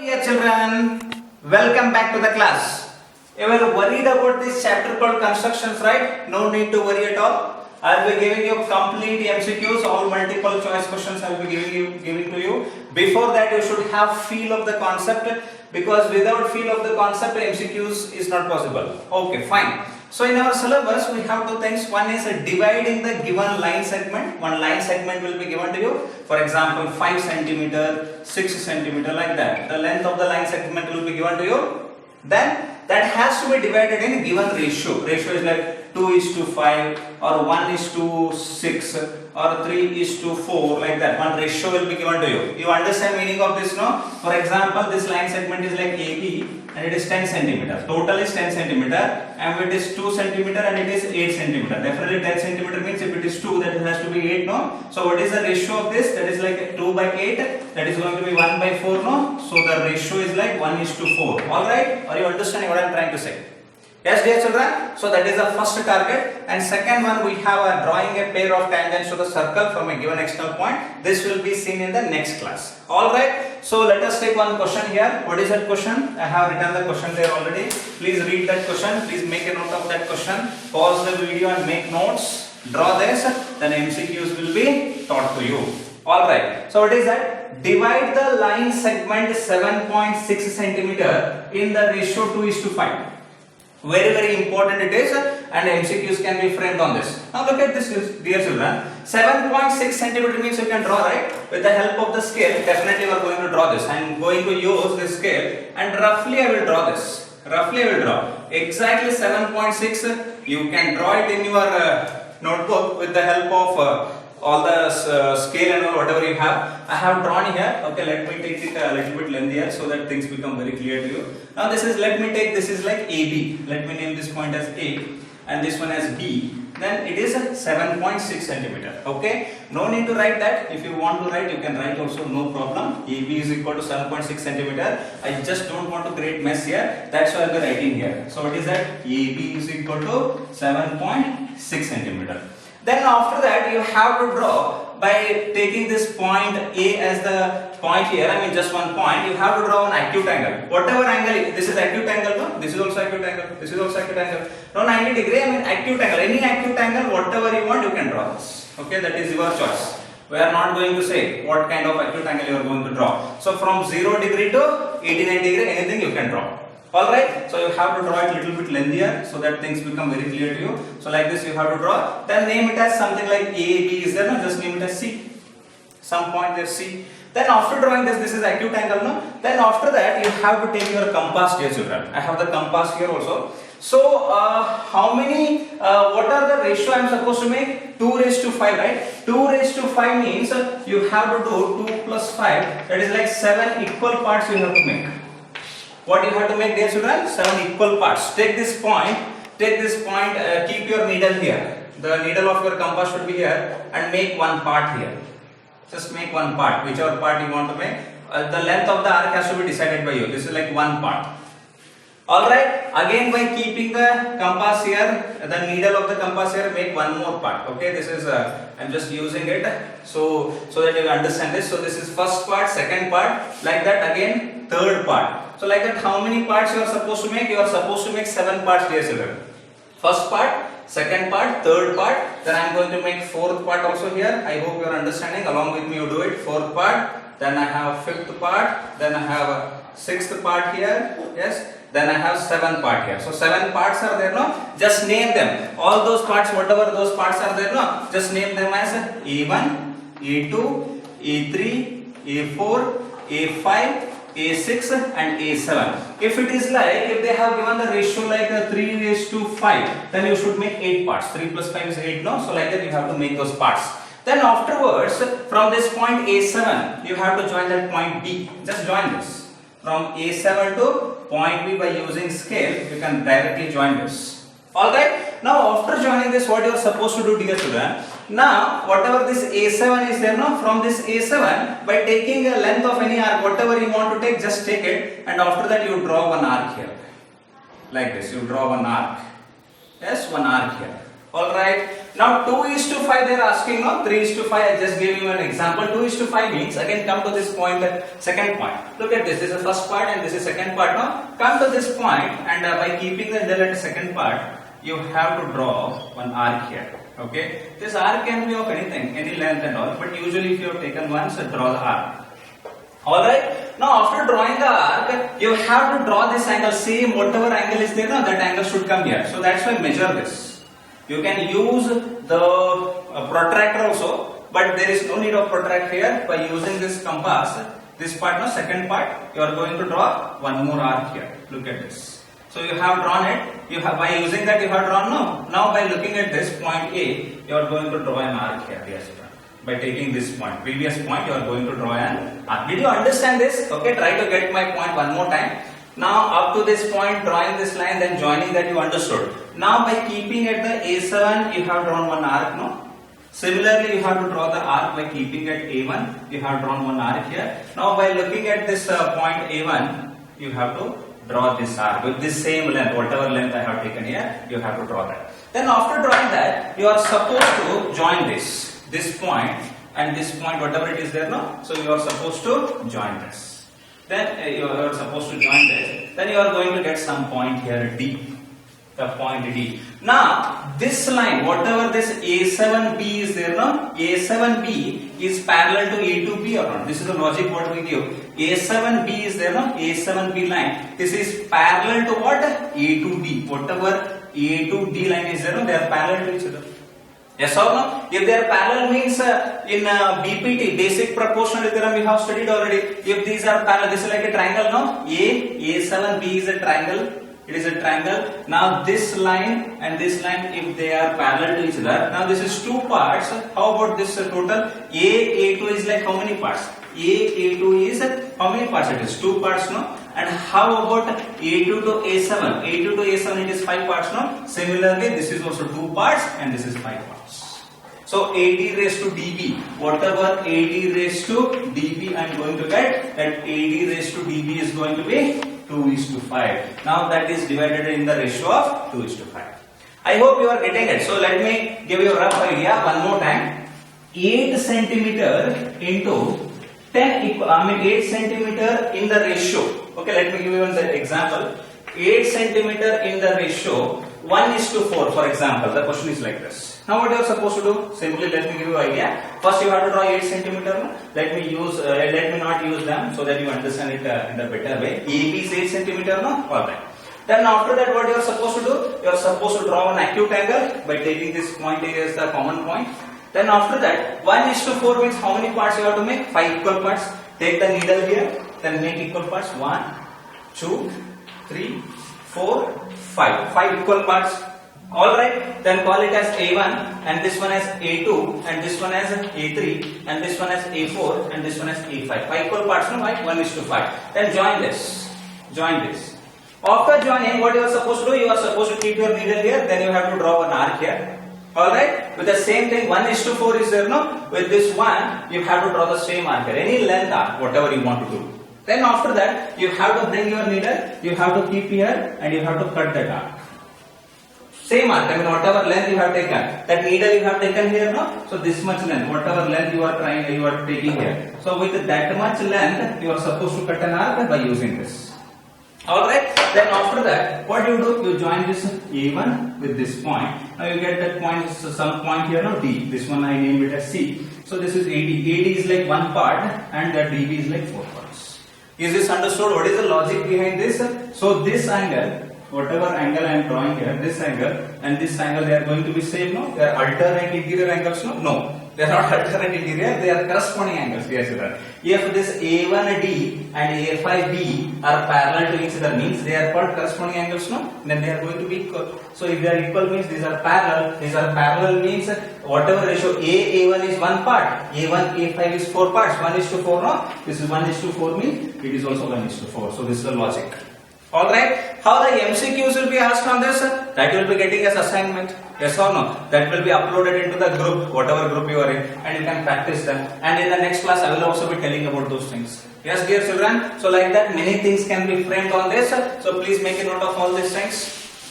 Dear children, welcome back to the class. You were worried about this chapter called constructions, right? No need to worry at all. I will be giving you complete MCQs, all multiple choice questions I will be giving to you. Before that, you should have feel of the concept, because without feel of the concept, MCQs is not possible. Okay, fine. So in our syllabus, we have two things. One is dividing the given line segment. One line segment will be given to you. For example, 5 centimeter, 6 centimeter, like that. The length of the line segment will be given to you. Then that has to be divided in given ratio. Ratio is like 2:5 or 1:6 or 3:4, like that. One ratio will be given to you. You understand meaning of this, no? For example, this line segment is like AB and it is 10 centimeter. Total is 10 centimeter, and it is 2 centimeter and it is 8 centimeter. Definitely 10 centimeter means if it is 2, that has to be 8, no? So what is the ratio of this? That is like 2 by 8. That is going to be 1 by 4, no? So the ratio is like 1:4. Alright? Are you understanding what I am trying to say? Yes, dear children. So that is the first target. And second one, we have a drawing a pair of tangents to the circle from a given external point. This will be seen in the next class. Alright. So let us take one question here. What is that question? I have written the question there already. Please read that question. Please make a note of that question. Pause the video and make notes. Draw this. Then MCQs will be taught to you. Alright. So what is that? Divide the line segment 7.6 centimeter in the ratio 2:5. Very important it is, and MCQs can be framed on this. Now look at this, dear children. 7.6 centimeter means you can draw, right? With the help of the scale, definitely we are going to draw this. I am going to use this scale and roughly I will draw this. Roughly I will draw. Exactly 7.6. You can draw it in your notebook with the help of all the scale and all whatever you have. I have drawn here. Okay, let me take it a little bit lengthier so that things become very clear to you. Now this is, let me take, this is like AB. Let me name this point as A and this one as B. Then it is 7.6 centimeter. Okay, no need to write that. If you want to write, you can write also, no problem. AB is equal to 7.6 centimeter. I just don't want to create mess here. That's why I will be writing here. So what is that? AB is equal to 7.6 centimeter. Then after that, you have to draw by taking this point A as the point here. I mean just one point. You have to draw an acute angle. Whatever angle, this is acute angle, no? This is also acute angle. This is also acute angle. No, 90 degree. I mean acute angle. Any acute angle, whatever you want, you can draw this. Okay, that is your choice. We are not going to say what kind of acute angle you are going to draw. So from 0 degree to 89 degree, anything you can draw. Alright, so you have to draw it a little bit lengthier so that things become very clear to you. So like this you have to draw. Then name it as something like A, B is there, no? Just name it as C. Some point there, C. Then after drawing this is acute angle, no? Then after that you have to take your compass, dear children. I have the compass here also. So how many, what are the ratio I am supposed to make? 2:5, right? 2:5 means you have to do 2 plus 5. That is like 7 equal parts you have to make. What you have to make, dear children? 7 equal parts. Take this point, keep your needle here. The needle of your compass should be here and make one part here. Just make one part, whichever part you want to make. The length of the arc has to be decided by you. This is like one part. Alright, again by keeping the compass here, the needle of the compass here, make one more part. Okay, this is, I'm just using it so that you understand this. So this is first part, second part, like that again, third part. So like that, how many parts you are supposed to make? You are supposed to make 7 parts, dear children. First part, second part, third part. Then I am going to make fourth part also here. I hope you are understanding. Along with me, you do it. Fourth part. Then I have fifth part. Then I have a sixth part here. Yes. Then I have 7 part here. So 7 parts are there, no? Just name them. All those parts, whatever those parts are there, no? Just name them as A1, A2, A3, A4, A5. A6 and A7. If it is like, if they have given the ratio like 3:5, then you should make 8 parts. 3 plus 5 is 8, no? So like that you have to make those parts. Then afterwards, from this point A7, you have to join that point B. Just join this. From A7 to point B by using scale, you can directly join this. Alright, now after joining this, what you are supposed to do, dear children? Now, whatever this A7 is there, no? From this A7, by taking a length of any arc, whatever you want to take, just take it, and after that you draw one arc here. Like this, you draw one arc. Yes, one arc here. All right. Now 2:5 they are asking, no? 3:5. I just gave you an example. 2:5 means, again come to this point, second point. Look at this. This is the first part and this is second part. Now come to this point, and by keeping the middle at the second part, you have to draw one arc here. Okay. This arc can be of anything, any length and all. But usually, if you have taken one, so draw the arc. Alright, now after drawing the arc, you have to draw this angle. Same whatever angle is there, now that angle should come here. So that's why measure this. You can use the protractor also, but there is no need of protractor here. By using this compass, this part, no, second part, you are going to draw one more arc here. Look at this. So you have drawn it. You have, by using that you have drawn, no. Now by looking at this point A, you are going to draw an arc here. Yes. By taking this point, previous point, you are going to draw an arc. Did you understand this? Okay, try to get my point one more time. Now up to this point, drawing this line, then joining that, you understood. Now by keeping at the A7, you have drawn one arc, no? Similarly, you have to draw the arc by keeping at A1, you have drawn one arc here. Now by looking at this point A1, you have to draw this arc with this same length, whatever length I have taken here, you have to draw that. Then after drawing that, you are supposed to join this point and this point, whatever it is there, no? So you are supposed to join this. Then you are supposed to join this. Then you are going to get some point here D. The point D. Now this line, whatever this A7B is there, no? A7B is parallel to A2B or not? This is the logic what we give. A7B is there, no? A7B line. This is parallel to what? A2D. Whatever A2D line is there, no? They are parallel to each other. Yes or no? If they are parallel means in BPT, basic proportional theorem, we have studied already. If these are parallel, this is like a triangle, no? A7B is a triangle. It is a triangle. Now this line and this line, if they are parallel to each other, now this is two parts. How about this total? A2 is like how many parts? A2 is how many parts? It is two parts, no? And how about A2 to A7? A2 to A7 it is 5 parts, no? Similarly, this is also 2 parts and this is 5 parts. So AD raised to DB, whatever AD raised to DB I am going to get, that AD raised to DB is going to be 2:5. Now that is divided in the ratio of 2:5. I hope you are getting it. So let me give you a rough idea one more time. 8 centimeter into 8 centimeter in the ratio. Okay, let me give you an example. 8 centimeter in the ratio 1:4, for example. The question is like this. Now what you are supposed to do? Simply let me give you an idea. First you have to draw 8 centimeter. Let me not use them so that you understand it in a better way. AB is 8 centimeter, no? Alright. Then after that what you are supposed to do? You are supposed to draw an acute angle by taking this point A as the common point. Then after that 1:4 means how many parts you have to make? 5 equal parts. Take the needle here, then make equal parts. 1, 2, 3, 4, 5. 5 equal parts. Alright, then call it as A1 and this one as A2 and this one as A3 and this one as A4 and this one as A5. 5 equal parts, no? 1:5. Then join this. Join this. After joining, what you are supposed to do? You are supposed to keep your needle here, then you have to draw an arc here. Alright, with the same thing, 1:4 is there, no? With this one, you have to draw the same arc here, any length arc, whatever you want to do. Then after that, you have to bring your needle, you have to keep here and you have to cut that arc. Same arc, I mean whatever length you have taken, that needle you have taken here, no? So this much length, whatever length you are taking here. So with that much length, you are supposed to cut an arc by using this. Alright, then after that, what you do? You join this A1 with this point. Now you get that point, some point here, no? D. This one I named it as C. So this is AD. AD is like 1 part and the DB is like 4 parts. Is this understood? What is the logic behind this? So this angle, whatever angle I am drawing here, this angle and this angle, they are going to be same, no? They are alternate interior angles, no? No. They are not alternate interior, they are corresponding angles. Yes, sir. If this A1D and A5B are parallel to each other, means they are called corresponding angles, no? Then they are going to be equal. So if they are equal means these are parallel. These are parallel means whatever ratio A1 is 1 part, A1, A5 is 4 parts, 1:4, no? This is 1:4 means it is also 1:4. So this is the logic. Alright, how the MCQs will be asked on this? That you will be getting as assignment. Yes or no? That will be uploaded into the group, whatever group you are in, and you can practice them. And in the next class, I will also be telling about those things. Yes, dear children. So like that, many things can be framed on this. So please make a note of all these things.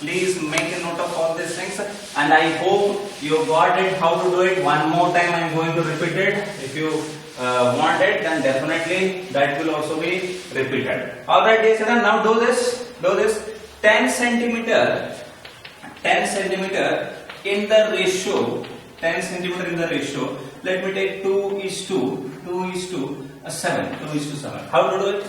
Please make a note of all these things, and I hope you got it how to do it. One more time I am going to repeat it. If you want it, then definitely that will also be repeated. Alright dear children, now do this 10 centimeter in the ratio, 10 centimeter in the ratio. Let me take 2:7. How to do it?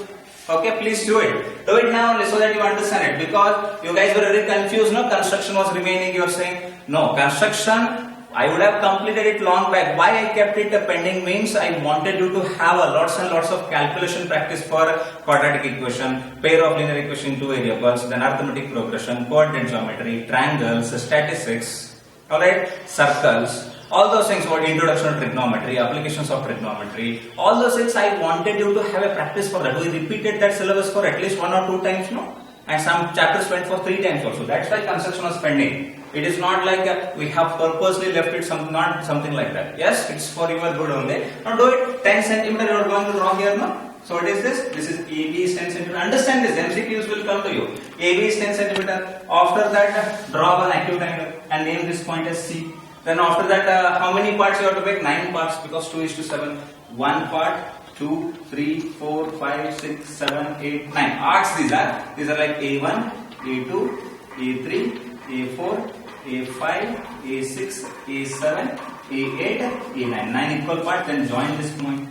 Okay, please do it. Do it now so that you understand it, because you guys were very confused. No, construction was remaining. You are saying no construction. I would have completed it long back. Why I kept it pending means I wanted you to have a lots and lots of calculation practice for quadratic equation, pair of linear equation, two variables, then arithmetic progression, coordinate geometry, triangles, statistics, alright, circles. All those things were introduction to trigonometry, applications of trigonometry. All those things I wanted you to have a practice for that. We repeated that syllabus for at least 1 or 2 times, no? And some chapters went for 3 times also. That's why construction was pending. It is not like we have purposely left it not something like that. Yes, it's for your good only. Now do it. 10 centimeter you are going to draw here, no? So what is this? This is AB is 10 centimeter. Understand this. MCQs will come to you. AB is 10 centimeter. After that, draw one acute angle and name this point as C. Then after that, how many parts you have to make? 9 parts, because 2:7. 1 part, 2, 3, 4, 5, 6, 7, 8, 9. Arcs these are. These are like A1, A2, A3, A4, A5, A6, A7, A8, A9. 9 equal parts. Then join this point.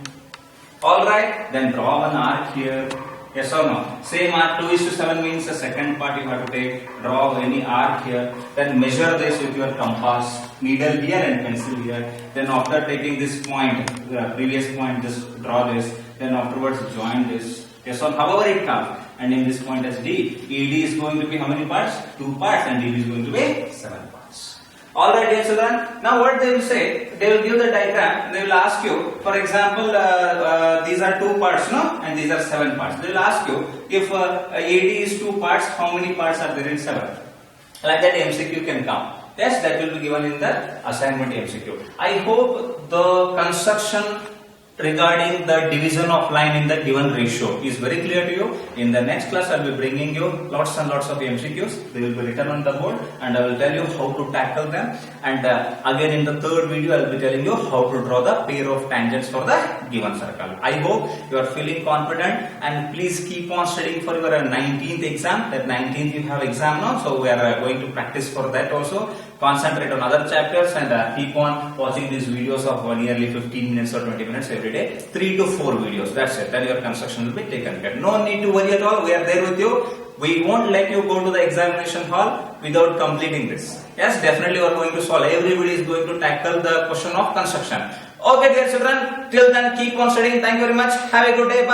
Alright, then draw one arc here. Yes or no? Same arc, 2:7 means the second part you have to take. Draw any arc here. Then measure this with your compass, needle here and pencil here. Then after taking this point, the previous point, just draw this. Then afterwards join this. Yes or no? However it comes. And name this point as D. ED is going to be how many parts? 2 parts, and DD is going to be 7 parts. Alright dear children, now what they will say, they will give the diagram, they will ask you, for example, these are 2 parts, no? And these are 7 parts. They will ask you, if AD is 2 parts, how many parts are there in 7? Like that MCQ can come. Yes, that will be given in the assignment MCQ. I hope the construction regarding the division of line in the given ratio is very clear to you. In the next class, I will be bringing you lots and lots of MCQs. They will be written on the board, and I will tell you how to tackle them. And again in the third video, I will be telling you how to draw the pair of tangents for the given circle. I hope you are feeling confident, and please keep on studying for your 19th exam. That 19th you have exam now, so we are going to practice for that also. Concentrate on other chapters, and keep on watching these videos of nearly 15 minutes or 20 minutes every day. 3 to 4 videos, that's it. Then your construction will be taken care. No need to worry at all. We are there with you. We won't let you go to the examination hall without completing this. Yes, definitely we are going to solve. Everybody is going to tackle the question of construction. Okay dear children, till then keep on studying. Thank you very much. Have a good day. Bye.